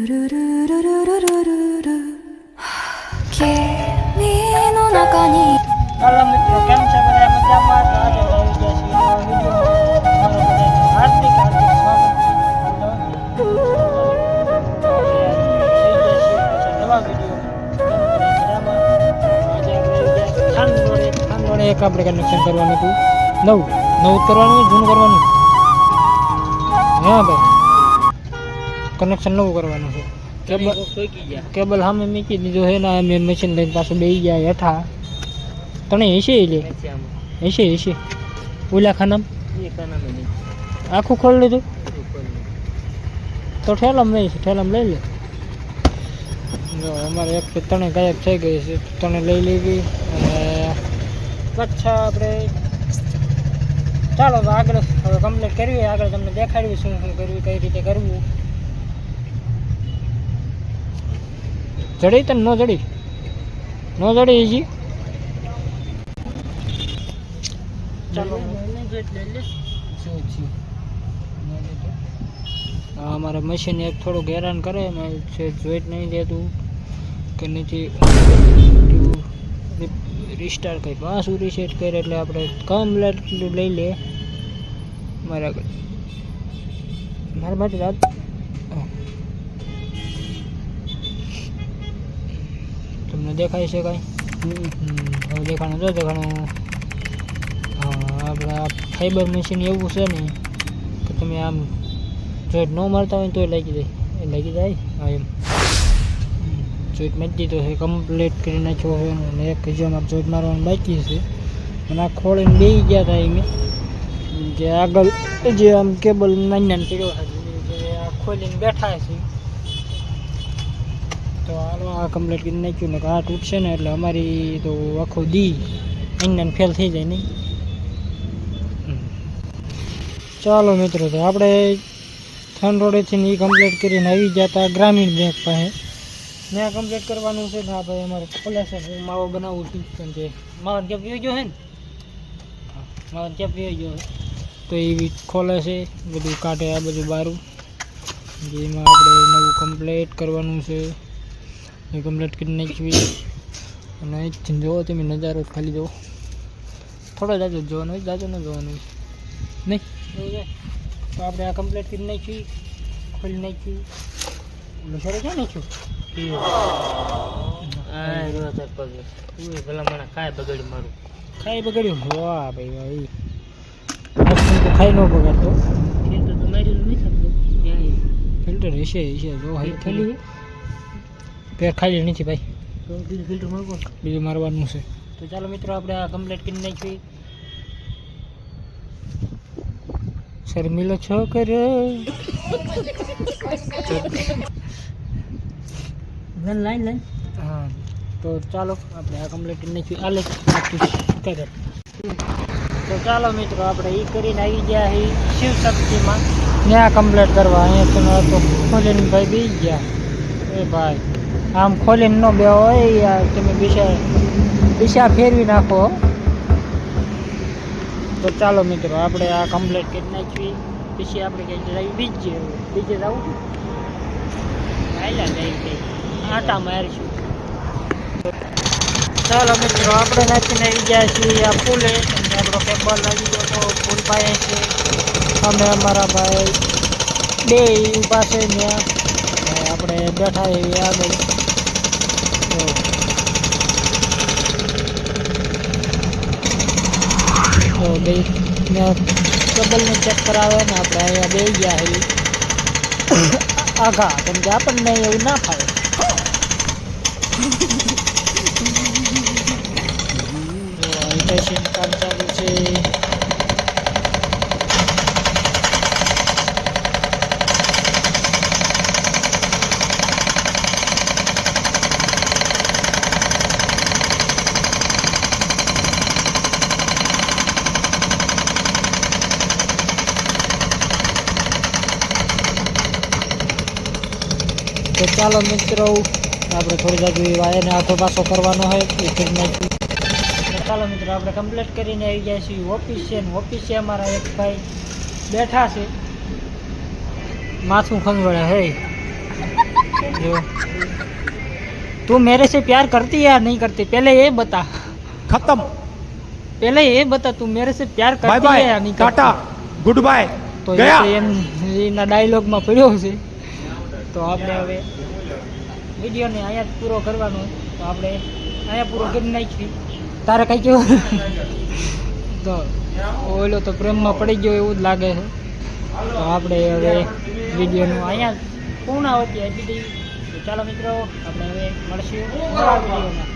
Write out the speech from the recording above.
હાલો મિત્રો, કેમ છે બધા? મજામાં? તો આજે આવી ગયા છીએ નવા વિડીયોમાં. તમારું બધાનું હાર્દિક હાર્દિક સ્વાગત છે. નવા વિડીયોમાં આજે આપણે ખાનગોળે એક આપણે કનેક્શન કરવાનું હતું. નવું જ કરવાનું, જૂનું કરવાનું. હા ભાઈ, કનેક્શન નવું કરવાનું છે. કેબલ સામે મૂકી દીધું છે ને અમે મશીન લઈને પાછું બેસી ગયા હેઠા. તને એસી ઓલા ખાનામાં આખું ખોલી લીધું તો ઠેલામાં લઈ લે. જો અમારે એક તણે ગાયબ થઈ ગઈ છે, તણે લઈ લેવી. અને પાછા આપણે ચાલો આગળ હવે કમ્પ્લીટ કરવી. આગળ તમને દેખાડવી શું કરવી, કઈ રીતે કરવું. જડી તને ન જડી હજી. ચાલો અમારે મશીન એક થોડુંક હેરાન કરે, છે જોઈટ નહીં દેતું કે નથી રિસ્ટાર્ટ કરી પાછું રીસેટ કરે એટલે આપણે કમ્પ્લેટ લઈ લે. મારા માટે રાત તમને દેખાય છે કાંઈ? હવે દેખાણું જો દેખાણું. આપણા ફાઈબર મશીન એવું છે ને કે તમે આમ જોઈટ ન મારતા હોય તો લાગી જાય. હા એમ જોઈટ મારી દીધો છે, કમ્પ્લીટ કરી નાખ્યો છે. અને એક હજી અમારે જોઈટ મારવાનું બાકી છે. અને આ ખોળીને બેસી ગયા હતા એમ જે આગળ જે આમ કેબલ નાની પીડ્યો જે આ ખોલીને બેઠા છે. તો હાલો આ કમ્પ્લીટ કરી નાખ્યું ને આ તૂટશે ને એટલે અમારી તો આખો દી અહીંયા ફેલ થઈ જાય નહીં. ચાલો મિત્રો, તો આપણે થન રોડેથી એ કમ્પ્લીટ કરીને આવી ગયા હતા ગ્રામીણ બેંક પાસે. ત્યાં કમ્પ્લીટ કરવાનું છે. હા ભાઈ, અમારે ખોલે છે. હું માવો બનાવું છું કેમ કે માવાનો કેપ પીવો ગયો છે ને, માવાનો કેપ પીવો ગયો તો એ ખોલે છે. બધું કાઢે આ બધું બારું જેમાં આપણે નવું કમ્પ્લીટ કરવાનું છે. એ કમ્પ્લીટ કરી નાખવી. અને અહીંથી જોવો તમે નજારો ખાલી જુઓ. થોડો જાજો જોવાનો હોય, જાજો ન જોવાનું નહીં. તો આપણે આ કમ્પ્લીટ કરી નાખી, ખોલી નાખી. સરે ક્યાં નાખ્યું? ભલા ખાય બગડ્યું મારું, ખાઈ બગડ્યું. વાહ ભાઈ ભાઈ, તો ખાઈ ન બગાડતો. ફિલ્ટર તો મારેલું નહીં શકતું. ફિલ્ટર હશે જો હાઈ થયેલી પેર ખાલી નથી ભાઈ. ફિલ્ટર મારવું, બીજું મારવાનું છે. તો ચાલો મિત્રો, આપણે આ કમ્પ્લીટ કરી નાખી. શર્મિલો છોકરો લાઈન હા. તો ચાલો આપણે આ કમ્પ્લીટ કરી નાખ્યું. આલે કરે. તો ચાલો મિત્રો, આપણે એ કરીને આવી ગયા એ શિવશક્તિમાં ત્યાં કમ્પ્લીટ કરવા. અહીંયા તો ખોલીને ભાઈ બેસી ગયા. એ ભાઈ આમ ખોલીને ન બે હોય યાર, તમે દિશા ફેરવી નાખો. તો ચાલો મિત્રો, આપણે આ કમ્પ્લીટ કરી નાખવી. પછી આપણે કંઈક બીજે જવું હાલ્યા જાય આટા મારીશું. ચાલો મિત્રો, આપણે નાખીને આવી ગયા છીએ આ પુલે. આપણો કેબલ લાગી ગયો તો પુલ પાસે છે. અમે અમારા ભાઈ બે ઊભા છે ત્યાં, આપણે બેઠા એવી આગળ. તો બે કેબલને ચેક કરાવે ને આપણે અહીંયા બે ગયા છે આઘા, કેમ કે આપણને એવું ના ફાવે. કામ ચાલુ છે. તો ચાલો મિત્રો, આપણે થોડી જાજુ વાયરને આખો પાછો કરવાનો હોય એ કરી નાખ્યું. ચાલો મિત્રો, આપણે કમ્પ્લીટ કરીને આવી ગયા છીએ ઓફિસ છે. ઓફિસ છે અમારા એક ભાઈ બેઠા છે, માથું ખંજવાળે હે जो तू मेरे से प्यार करती है या नहीं करती, पहले ये बता। खत्म। पहले ये बता, तू मेरे से प्यार बाय करती है या बाय, नहीं टाटा, करती। ગુડ બાય, તો ગયા. એના ડાયલોગમાં પડ્યો છે. તો આપણે હવે વિડીયોને અહીંયા જ પૂરો કરવાનો. તો આપણે અહીંયા પૂરો કરી નાખી. તારે કંઈ કેવું? તો ઓલો તો પ્રેમમાં પડી ગયો એવું જ લાગે છે. તો આપણે હવે વિડીયોનું અહીંયા પૂર્ણાવતી હતી. તો ચાલો મિત્રો, આપણે હવે મળશું નવા વિડીયોમાં.